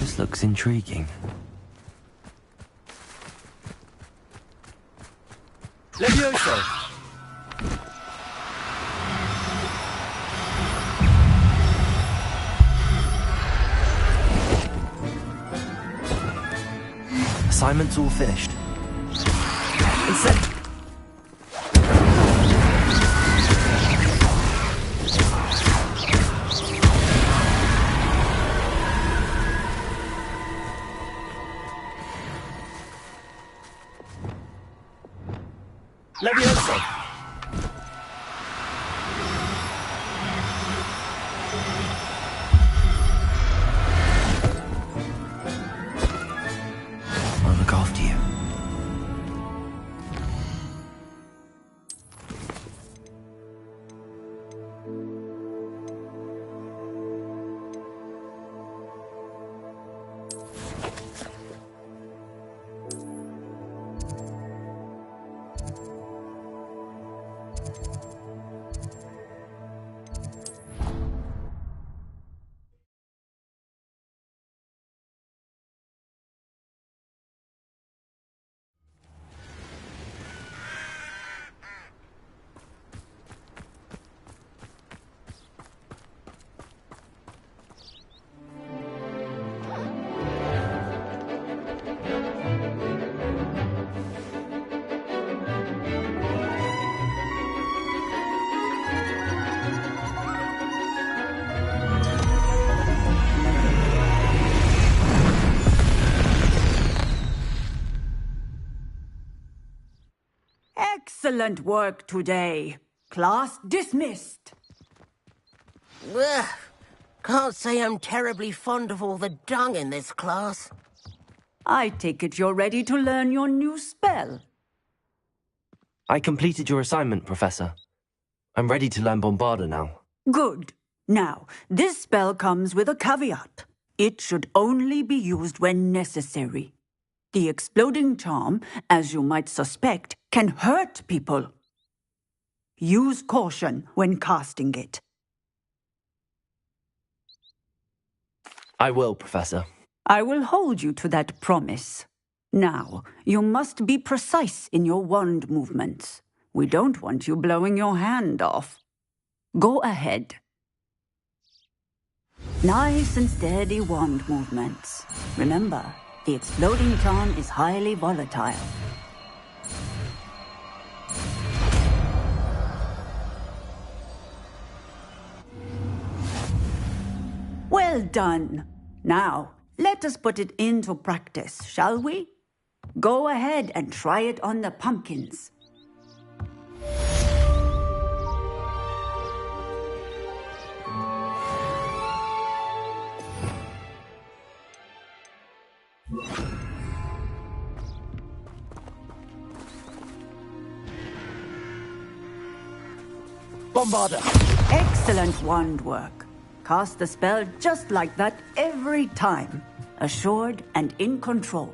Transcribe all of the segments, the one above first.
This looks intriguing. Levioso! Assignment's all finished. Levioso! I'll look after you. Excellent work today. Class dismissed. Ugh. Can't say I'm terribly fond of all the dung in this class. I take it you're ready to learn your new spell. I completed your assignment, Professor. I'm ready to learn Bombarda now. Good. Now, this spell comes with a caveat. It should only be used when necessary. The exploding charm, as you might suspect, can hurt people. Use caution when casting it. I will, Professor. I will hold you to that promise. Now, you must be precise in your wand movements. We don't want you blowing your hand off. Go ahead. Nice and steady wand movements. Remember, the exploding charm is highly volatile. Well done. Now, let us put it into practice, shall we? Go ahead and try it on the pumpkins. Bombarder! Excellent wand work. Cast the spell just like that every time. Assured and in control.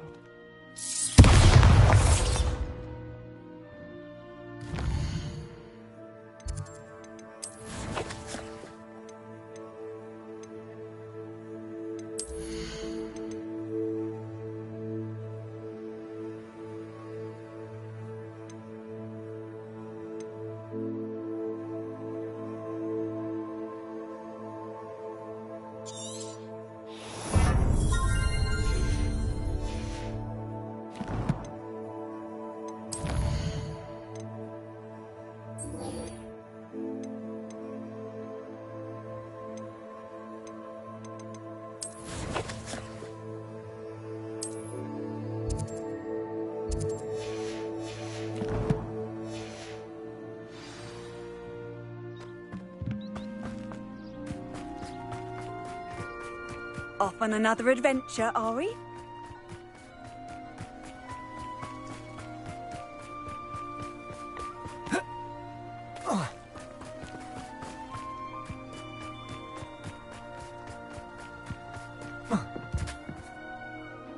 Off on another adventure, are we?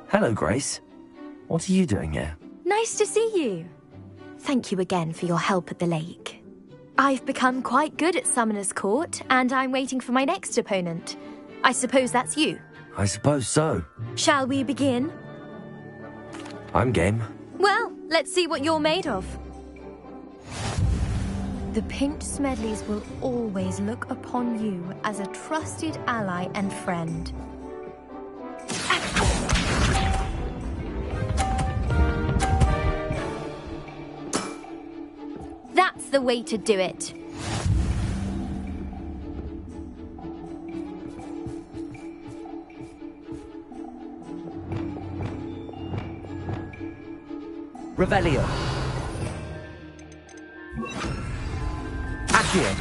Hello, Grace. What are you doing here? Nice to see you. Thank you again for your help at the lake. I've become quite good at Summoner's Court, and I'm waiting for my next opponent. I suppose that's you. I suppose so. Shall we begin? I'm game. Well, let's see what you're made of. The Pinked Smedleys will always look upon you as a trusted ally and friend. That's the way to do it. Revelio. Accio.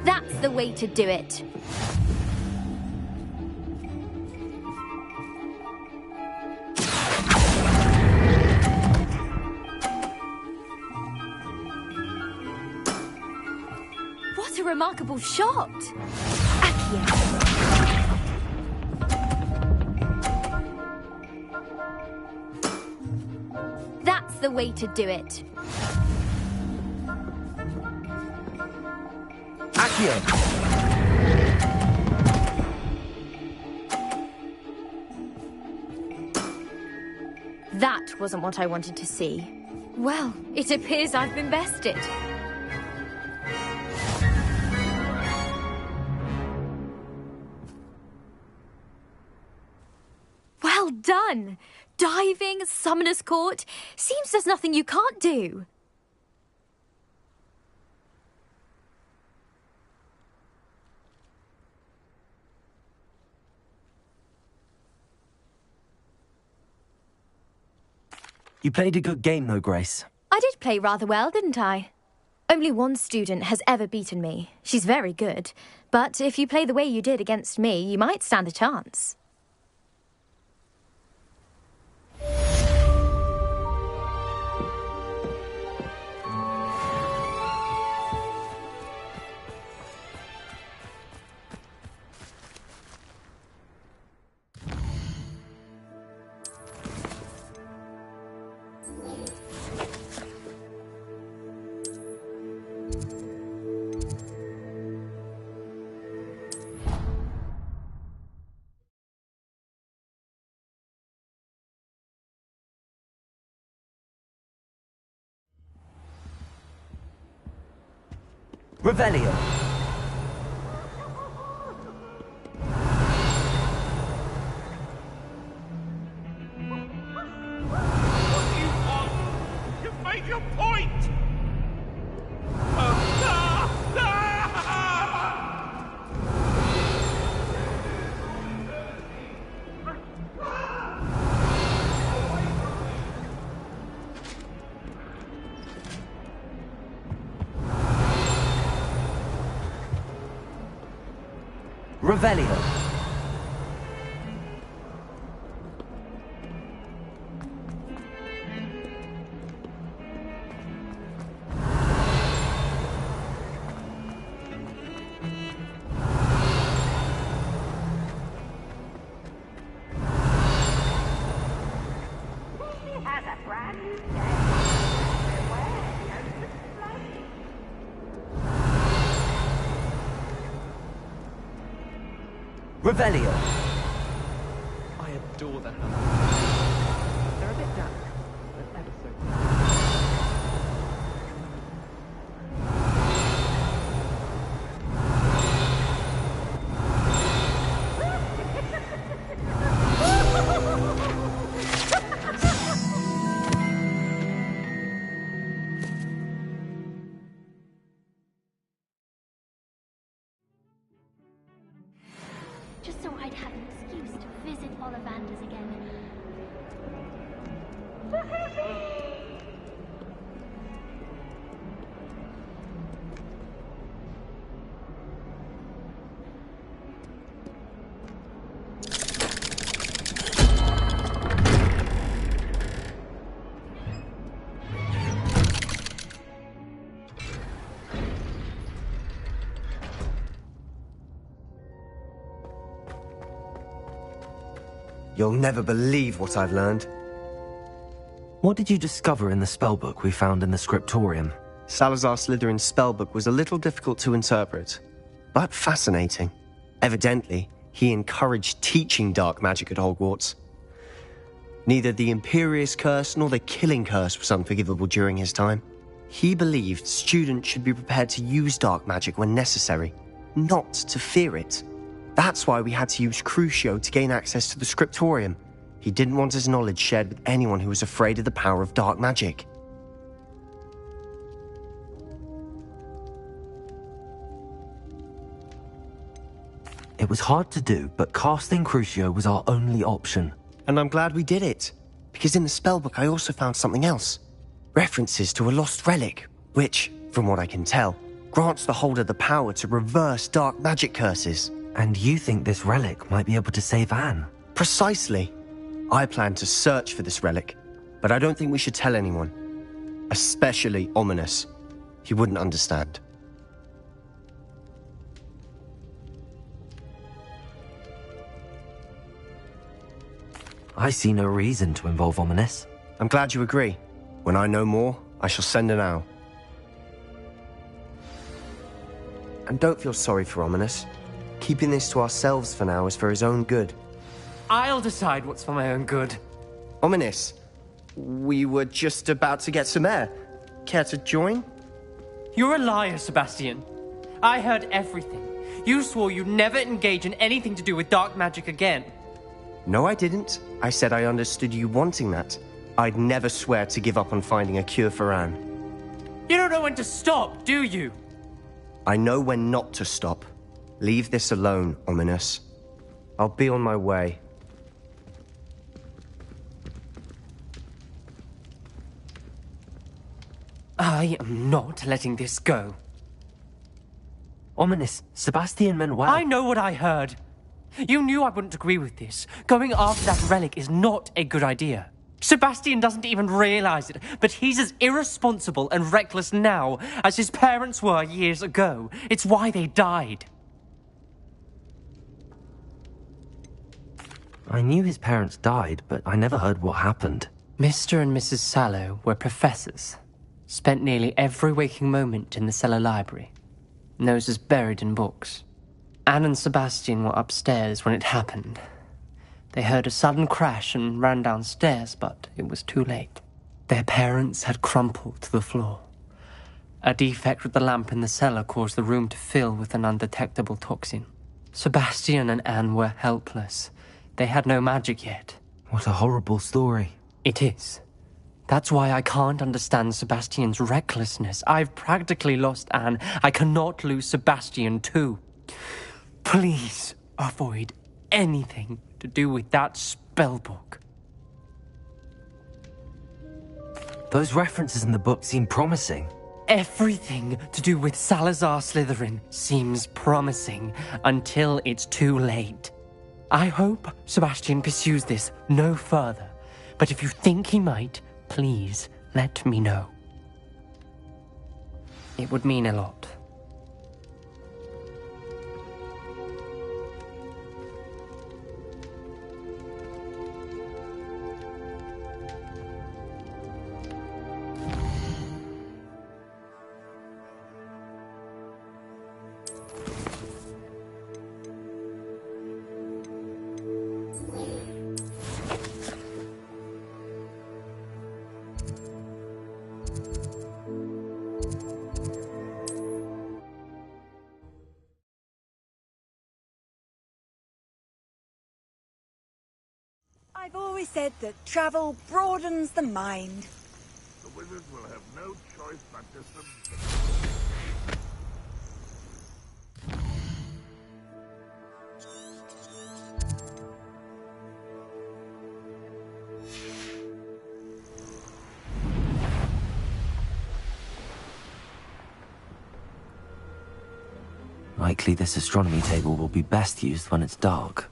That's the way to do it. What a remarkable shot! Accio. That's the way to do it. Accio. That wasn't what I wanted to see. Well, it appears I've been bested. Well done! Diving, Summoner's Court. Seems there's nothing you can't do. You played a good game, though, Grace. I did play rather well, didn't I? Only one student has ever beaten me. She's very good. But if you play the way you did against me, you might stand a chance. Revelio. What do you want? You've made your point! Revelio. Has a brand new day. Revelio. I adore the hammer. They're a bit damp, but ever so. Just so I'd have an excuse to visit Ollivanders again. You'll never believe what I've learned. What did you discover in the spellbook we found in the scriptorium? Salazar Slytherin's spellbook was a little difficult to interpret, but fascinating. Evidently, he encouraged teaching dark magic at Hogwarts. Neither the Imperious Curse nor the Killing Curse was unforgivable during his time. He believed students should be prepared to use dark magic when necessary, not to fear it. That's why we had to use Crucio to gain access to the scriptorium. He didn't want his knowledge shared with anyone who was afraid of the power of dark magic. It was hard to do, but casting Crucio was our only option. And I'm glad we did it, because in the spellbook I also found something else. References to a lost relic, which, from what I can tell, grants the holder the power to reverse dark magic curses. And you think this relic might be able to save Anne? Precisely. I plan to search for this relic, but I don't think we should tell anyone. Especially Ominous. He wouldn't understand. I see no reason to involve Ominous. I'm glad you agree. When I know more, I shall send an owl. And don't feel sorry for Ominous. Keeping this to ourselves for now is for his own good. I'll decide what's for my own good. Ominous, we were just about to get some air. Care to join? You're a liar, Sebastian. I heard everything. You swore you'd never engage in anything to do with dark magic again. No, I didn't. I said I understood you wanting that. I'd never swear to give up on finding a cure for Anne. You don't know when to stop, do you? I know when not to stop. Leave this alone, Ominous. I'll be on my way. I am not letting this go. Ominous, Sebastian meant well. I know what I heard. You knew I wouldn't agree with this. Going after that relic is not a good idea. Sebastian doesn't even realize it, but he's as irresponsible and reckless now as his parents were years ago. It's why they died. I knew his parents died, but I never heard what happened. Mr. and Mrs. Sallow were professors. Spent nearly every waking moment in the cellar library. Noses buried in books. Anne and Sebastian were upstairs when it happened. They heard a sudden crash and ran downstairs, but it was too late. Their parents had crumpled to the floor. A defect with the lamp in the cellar caused the room to fill with an undetectable toxin. Sebastian and Anne were helpless. They had no magic yet. What a horrible story. It is. That's why I can't understand Sebastian's recklessness. I've practically lost Anne. I cannot lose Sebastian too. Please avoid anything to do with that spellbook. Those references in the book seem promising. Everything to do with Salazar Slytherin seems promising until it's too late. I hope Sebastian pursues this no further, but if you think he might, please let me know. It would mean a lot. I've always said that travel broadens the mind. The wizards will have no choice but to submit. Likely this astronomy table will be best used when it's dark.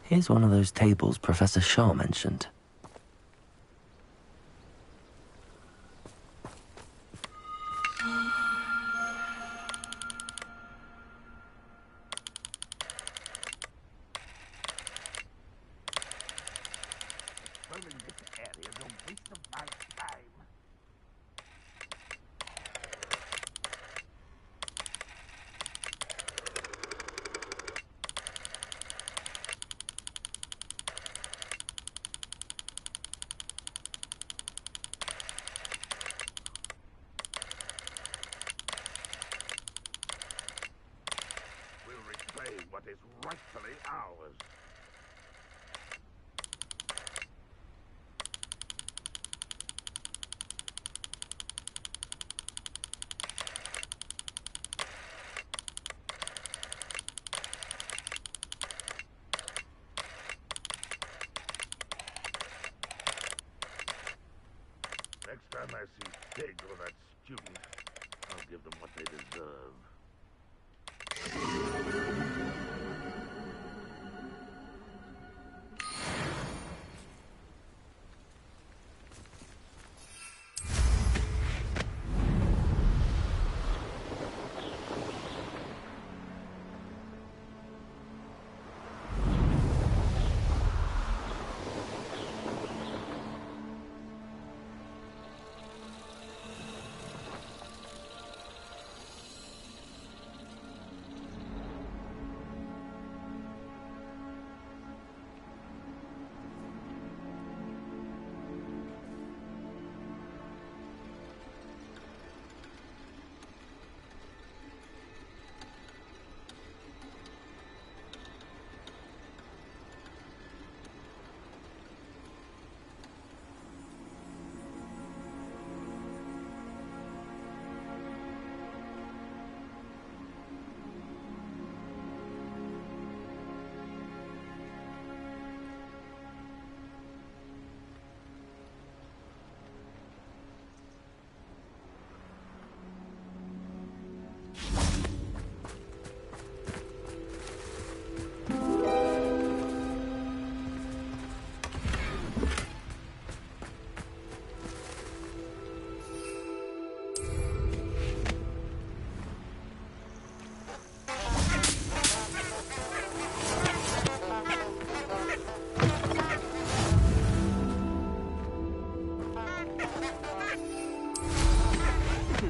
Here's one of those tables Professor Shaw mentioned. Roaming this area is a waste of my time. We'll reclaim what is rightfully ours. Next time I see Fig or that student, I'll give them what they deserve.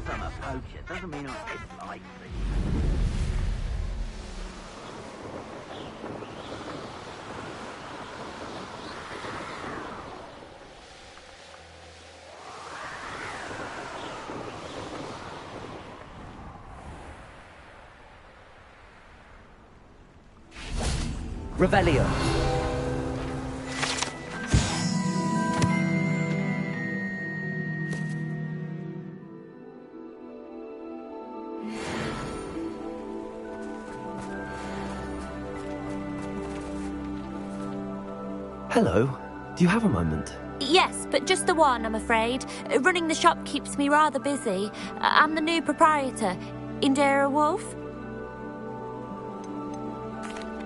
I'm a poacher doesn't mean I dislike things. Revelio. Hello. Do you have a moment? Yes, but just the one, I'm afraid. Running the shop keeps me rather busy. I'm the new proprietor, Indira Wolf.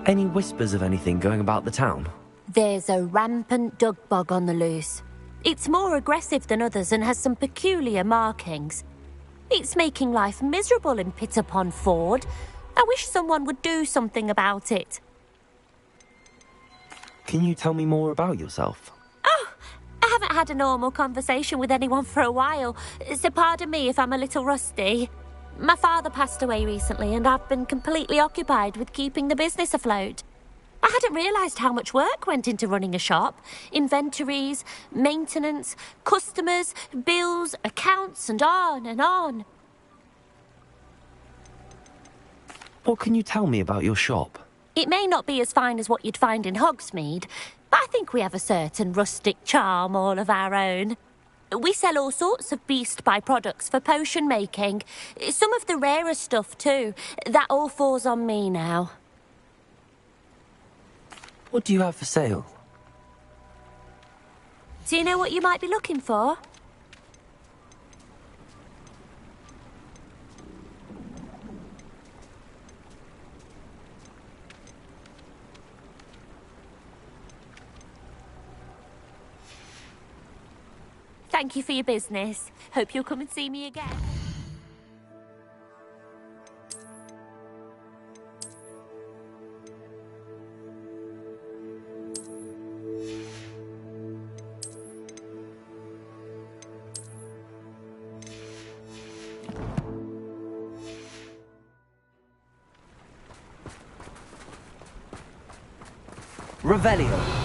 Any whispers of anything going about the town? There's a rampant dug bug on the loose. It's more aggressive than others and has some peculiar markings. It's making life miserable in Pitterpond Ford. I wish someone would do something about it. Can you tell me more about yourself? Oh, I haven't had a normal conversation with anyone for a while, so pardon me if I'm a little rusty. My father passed away recently and I've been completely occupied with keeping the business afloat. I hadn't realised how much work went into running a shop. Inventories, maintenance, customers, bills, accounts, and on and on. What can you tell me about your shop? It may not be as fine as what you'd find in Hogsmeade, but I think we have a certain rustic charm all of our own. We sell all sorts of beast by-products for potion making. Some of the rarer stuff too. That all falls on me now. What do you have for sale? Do you know what you might be looking for? Thank you for your business. Hope you'll come and see me again. Revelio.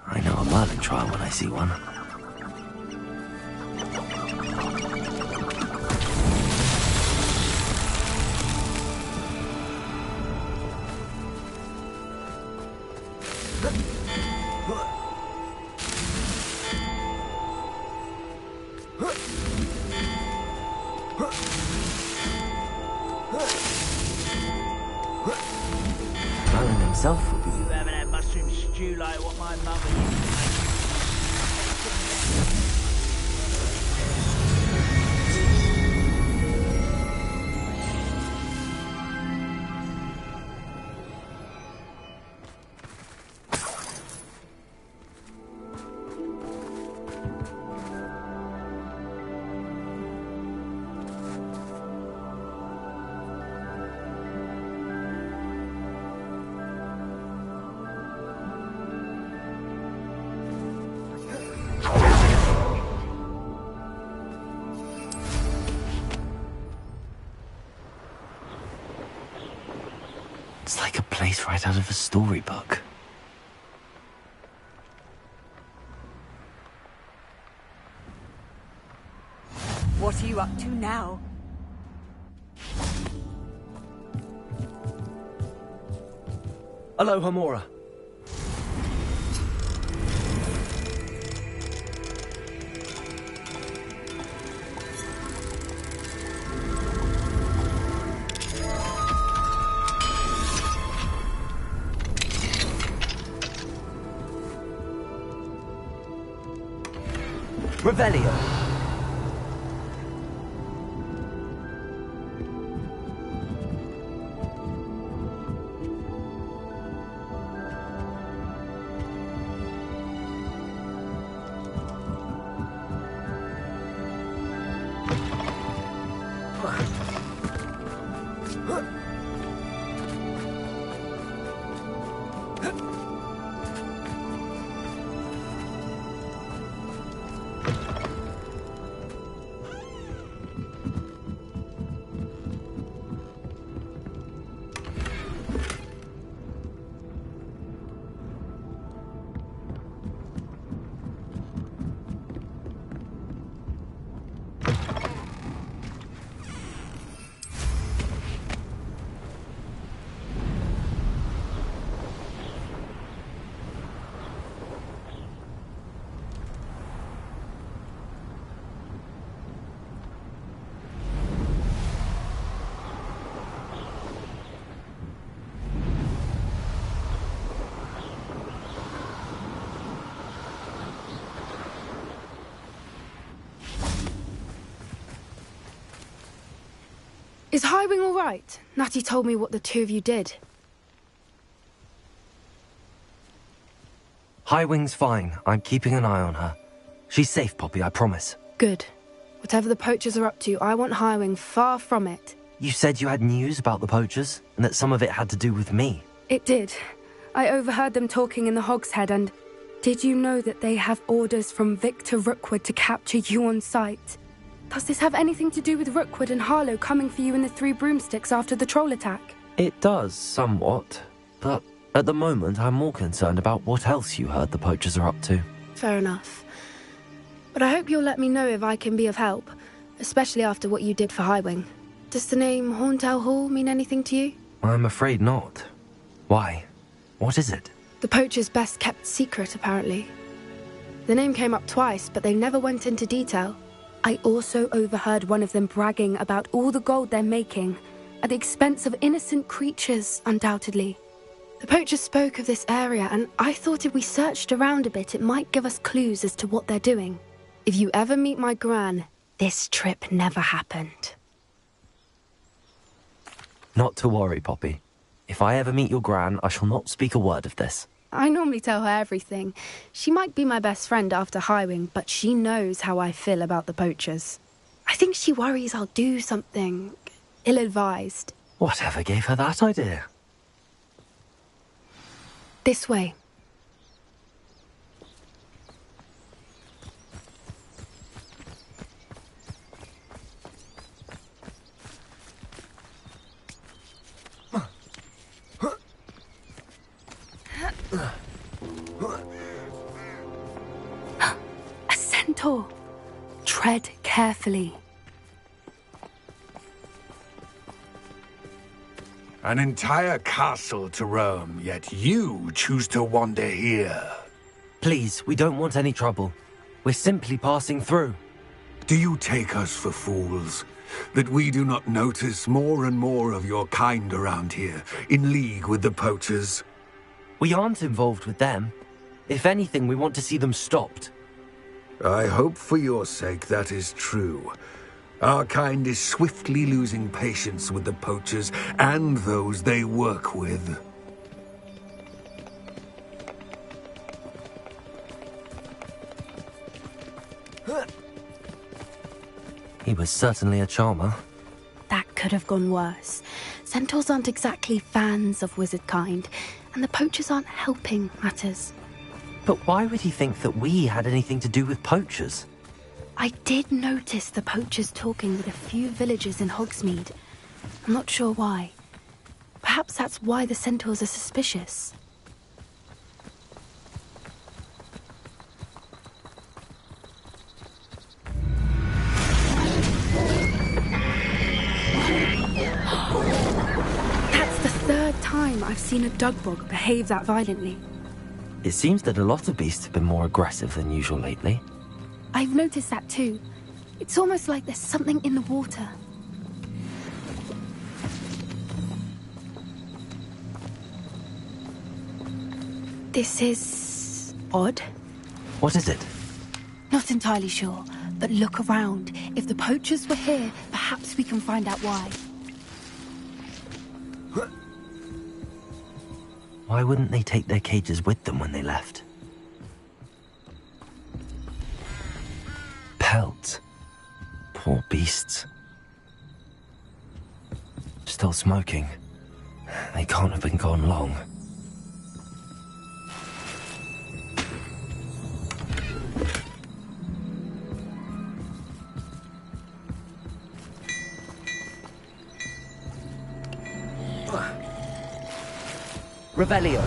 I know a Merlin trial when I see one. Merlin himself would be... You haven't had mushroom stew like what my mother used to It's like a place right out of a storybook. What are you up to now? Aloha, Mora. Revelio. Is Highwing all right? Natty told me what the two of you did. Highwing's fine. I'm keeping an eye on her. She's safe, Poppy, I promise. Good. Whatever the poachers are up to, I want Highwing far from it. You said you had news about the poachers, and that some of it had to do with me. It did. I overheard them talking in the Hogshead, and did you know that they have orders from Victor Rookwood to capture you on sight? Does this have anything to do with Rookwood and Harlow coming for you in the Three Broomsticks after the troll attack? It does, somewhat. But at the moment, I'm more concerned about what else you heard the poachers are up to. Fair enough. But I hope you'll let me know if I can be of help, especially after what you did for Highwing. Does the name Horntail Hall mean anything to you? I'm afraid not. Why? What is it? The poachers' best kept secret, apparently. The name came up twice, but they never went into detail. I also overheard one of them bragging about all the gold they're making, at the expense of innocent creatures, undoubtedly. The poachers spoke of this area, and I thought if we searched around a bit, it might give us clues as to what they're doing. If you ever meet my gran, this trip never happened. Not to worry, Poppy. If I ever meet your gran, I shall not speak a word of this. I normally tell her everything. She might be my best friend after Highwing, but she knows how I feel about the poachers. I think she worries I'll do something ill-advised. Whatever gave her that idea? This way. A centaur. Tread carefully. An entire castle to roam, yet you choose to wander here. Please, we don't want any trouble. We're simply passing through. Do you take us for fools? That we do not notice more and more of your kind around here, in league with the poachers? We aren't involved with them. If anything, we want to see them stopped. I hope for your sake that is true. Our kind is swiftly losing patience with the poachers and those they work with. He was certainly a charmer. That could have gone worse. Centaurs aren't exactly fans of wizard kind, and the poachers aren't helping matters. But why would he think that we had anything to do with poachers? I did notice the poachers talking with a few villagers in Hogsmeade. I'm not sure why. Perhaps Perhaps that's why the centaurs are suspicious. That's the third time I've seen a dugbog behave that violently. It seems that a lot of beasts have been more aggressive than usual lately. I've noticed that too. It's almost like there's something in the water. This is odd. What is it? Not entirely sure, but look around. If the poachers were here, perhaps we can find out why. Why wouldn't they take their cages with them when they left? Pelts. Poor beasts. Still smoking. They can't have been gone long. Revelio.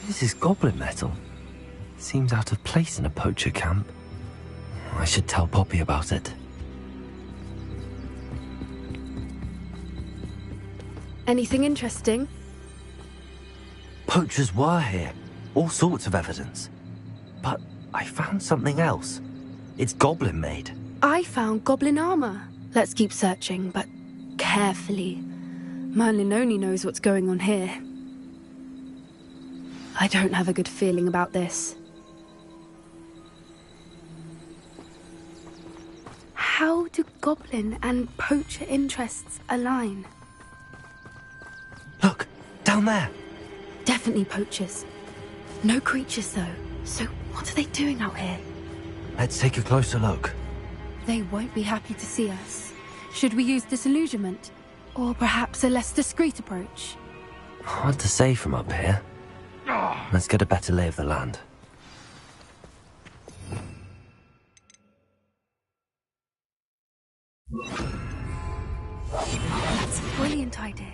This is goblin metal. Seems out of place in a poacher camp. I should tell Poppy about it. Anything interesting? Poachers were here. All sorts of evidence. But I found something else. It's goblin made. I found goblin armor. Let's keep searching, but carefully. Merlin only knows what's going on here. I don't have a good feeling about this. How do goblin and poacher interests align? Look, down there. Definitely poachers. No creatures, though. So what are they doing out here? Let's take a closer look. They won't be happy to see us. Should we use disillusionment? Or perhaps a less discreet approach? Hard to say from up here. Let's get a better lay of the land. That's a brilliant idea.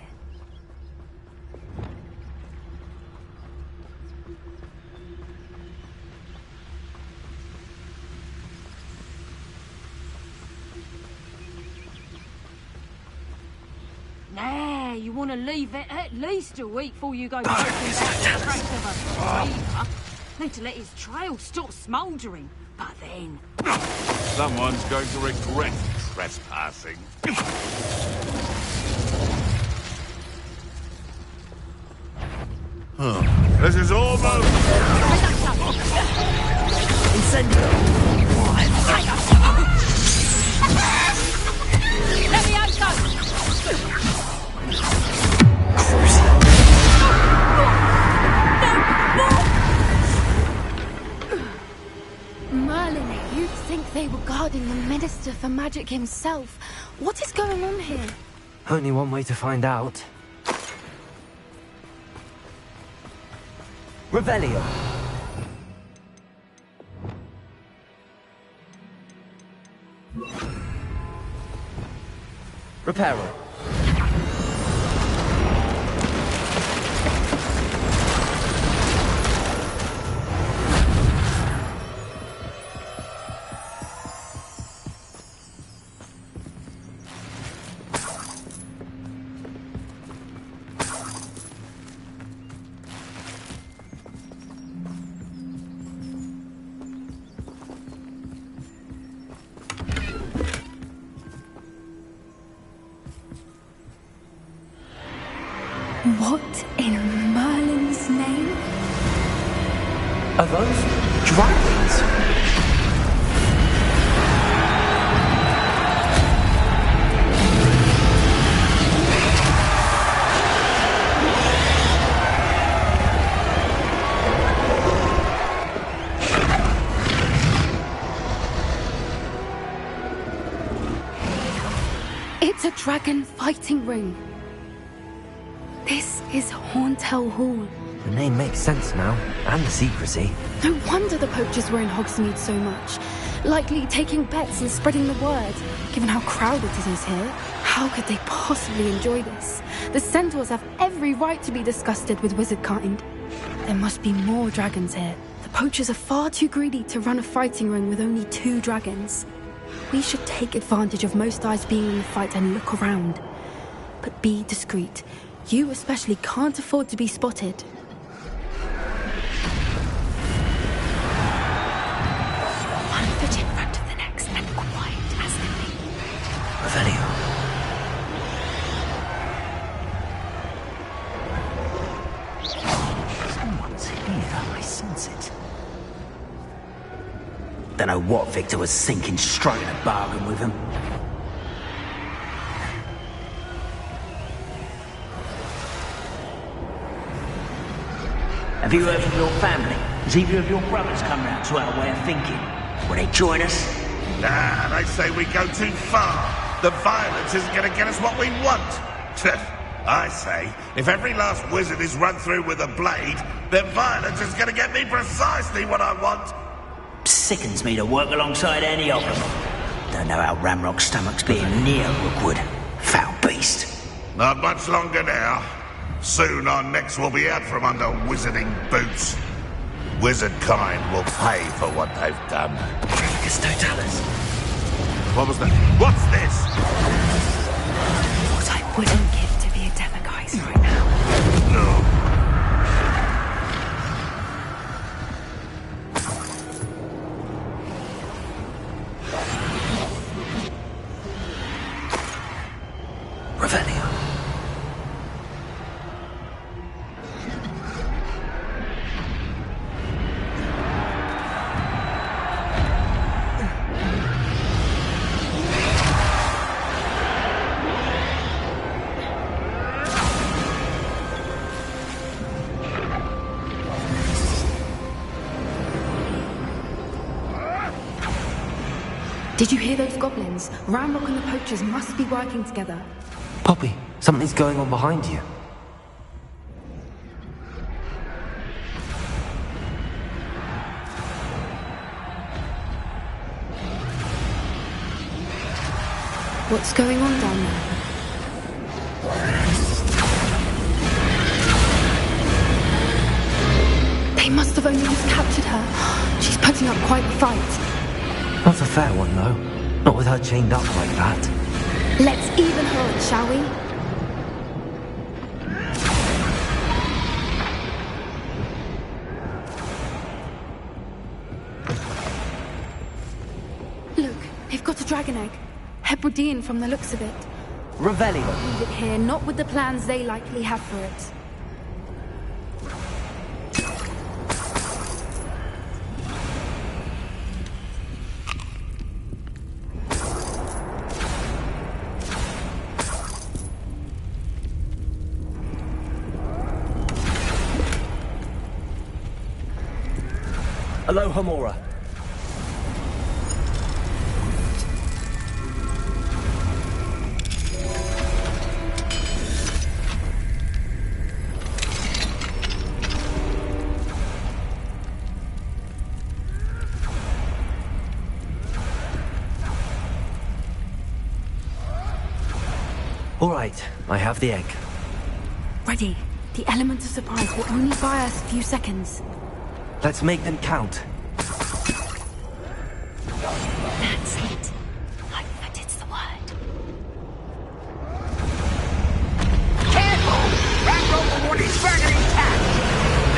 Nah, you want to leave it at least a week before you go back to the Need to let his trail stop smouldering. But then... Someone's going to regret trespassing. This is almost... Incendio! Let me out, Merlin, you'd think they were guarding the Minister for Magic himself. What is going on here? Only one way to find out. Revelio. Reparo. What in Merlin's name? Are those dragons? dragon fighting ring. This is Horntail Hall. The name makes sense now, and the secrecy. No wonder the poachers were in Hogsmeade so much. Likely taking bets and spreading the word, given how crowded it is here. How could they possibly enjoy this? The centaurs have every right to be disgusted with wizard kind. There must be more dragons here. The poachers are far too greedy to run a fighting ring with only 2 dragons. We should take advantage of most eyes being in the fight and look around. But be discreet. You especially can't afford to be spotted. One foot in front of the next and quiet as can be. Revelio. Someone's here, I sense it. Don't know what Victor was thinking, striking a bargain with him. Have you heard from your family? Has either of your brothers come round to our way of thinking? Will they join us? Nah, they say we go too far. The violence isn't going to get us what we want. I say, if every last wizard is run through with a blade, then violence is going to get me precisely what I want. Sickens me to work alongside any of them. Don't know how Ramrock's stomach's being near Rookwood. Foul beast. Not much longer now. Soon our necks will be out from under wizarding boots. Wizard kind will pay for what they've done. Totalis. What was that? What's this? What I wouldn't give to be a Demiguise right now. No. Revelio. Did you hear those goblins? Ramrock and the poachers must be working together. Poppy, something's going on behind you. What's going on down there? They must have only just captured her. She's putting up quite the fight. Not a fair one, though. Not with her chained up like that. Let's even her on, shall we? Look, they've got a dragon egg. Hebridean from the looks of it. Revelio. Leave it here, not with the plans they likely have for it. Aloha Mora. All right, I have the egg. Ready. The element of surprise will only buy us a few seconds. Let's make them count. That's it. Like that it's the word. Careful! Ramrock will want his dragon intact!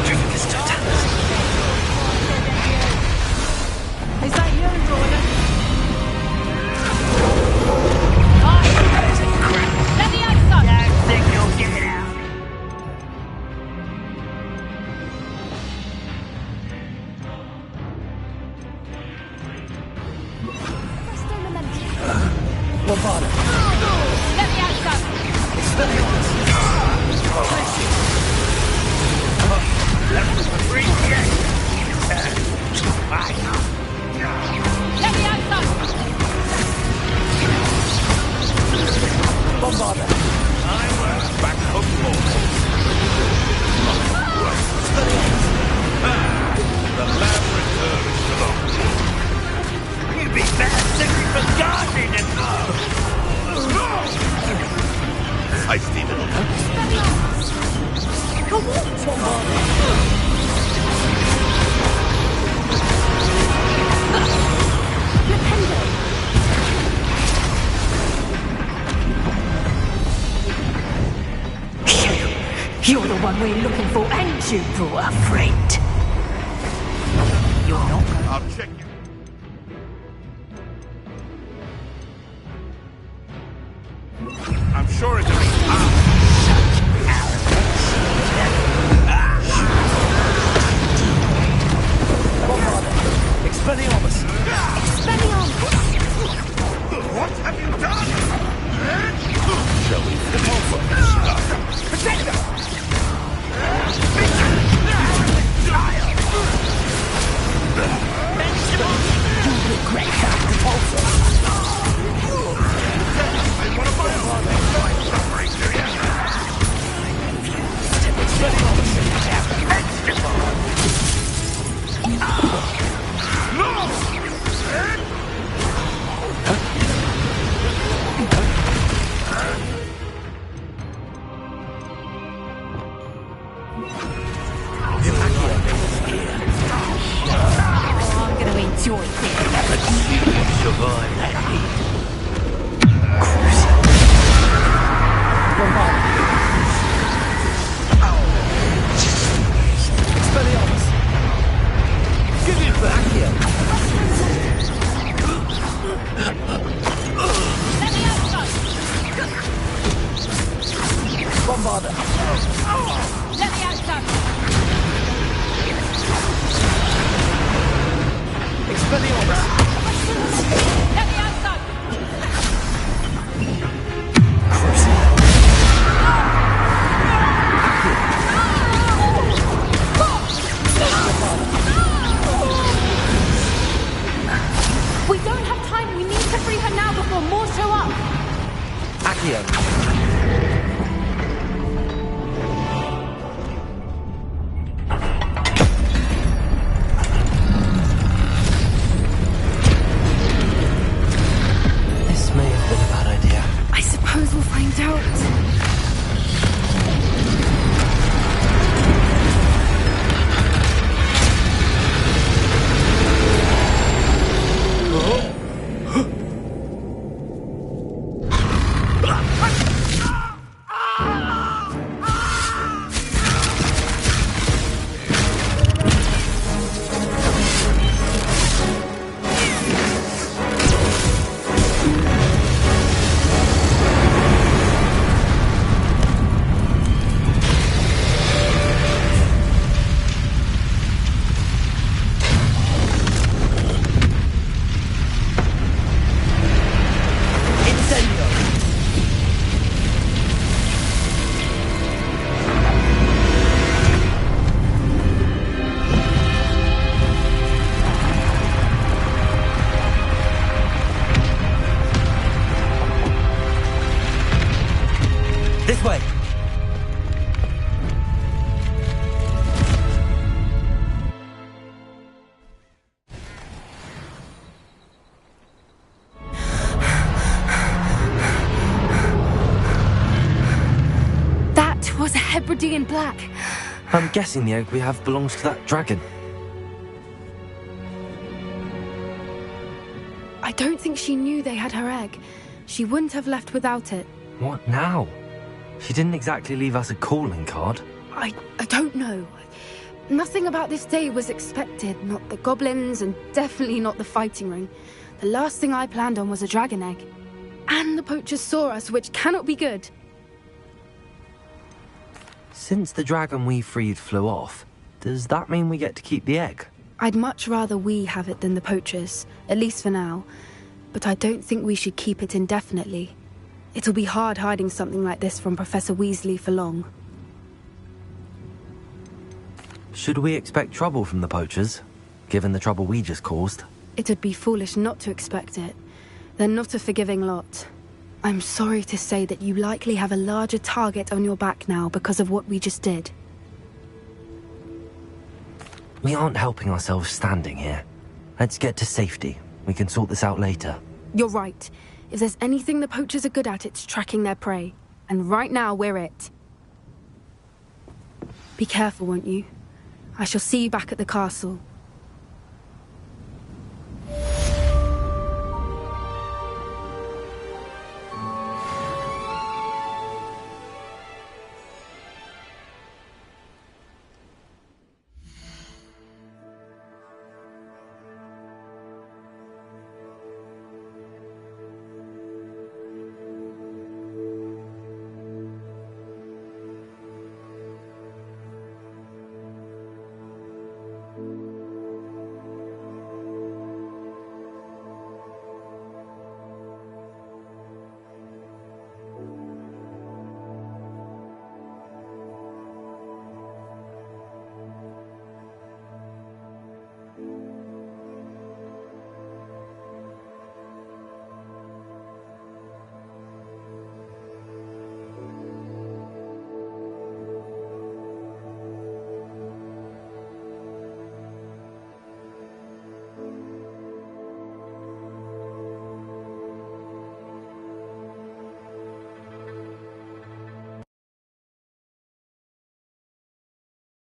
Adrificus Totalis. Is that you, Jordan? Let me out, son! Don't think you'll get it out. You're the one we're looking for, and you brought a friend. You're not going. I'll check you. I'm sure it's Expelliarmus! What have you done? Shall we Protect us! I'm going to enjoy this. Let's see what survives that heat. Expelliarmus! Give it back here! Bombarder! Let me out, son. Expelliarmus! Let me out, son. We don't have time. We need to free her now before more show up. Accio! This may have been a bad idea. I suppose we'll find out. This way! That was a Hebridean black. I'm guessing the egg we have belongs to that dragon. I don't think she knew they had her egg. She wouldn't have left without it. What now? She didn't exactly leave us a calling card. I don't know. Nothing about this day was expected. Not the goblins, and definitely not the fighting ring. The last thing I planned on was a dragon egg. And the poachers saw us, which cannot be good. Since the dragon we freed flew off, does that mean we get to keep the egg? I'd much rather we have it than the poachers, at least for now. But I don't think we should keep it indefinitely. It'll be hard hiding something like this from Professor Weasley for long. Should we expect trouble from the poachers, given the trouble we just caused? It'd be foolish not to expect it. They're not a forgiving lot. I'm sorry to say that you likely have a larger target on your back now because of what we just did. We aren't helping ourselves standing here. Let's get to safety. We can sort this out later. You're right. If there's anything the poachers are good at, it's tracking their prey. And right now, we're it. Be careful, won't you? I shall see you back at the castle.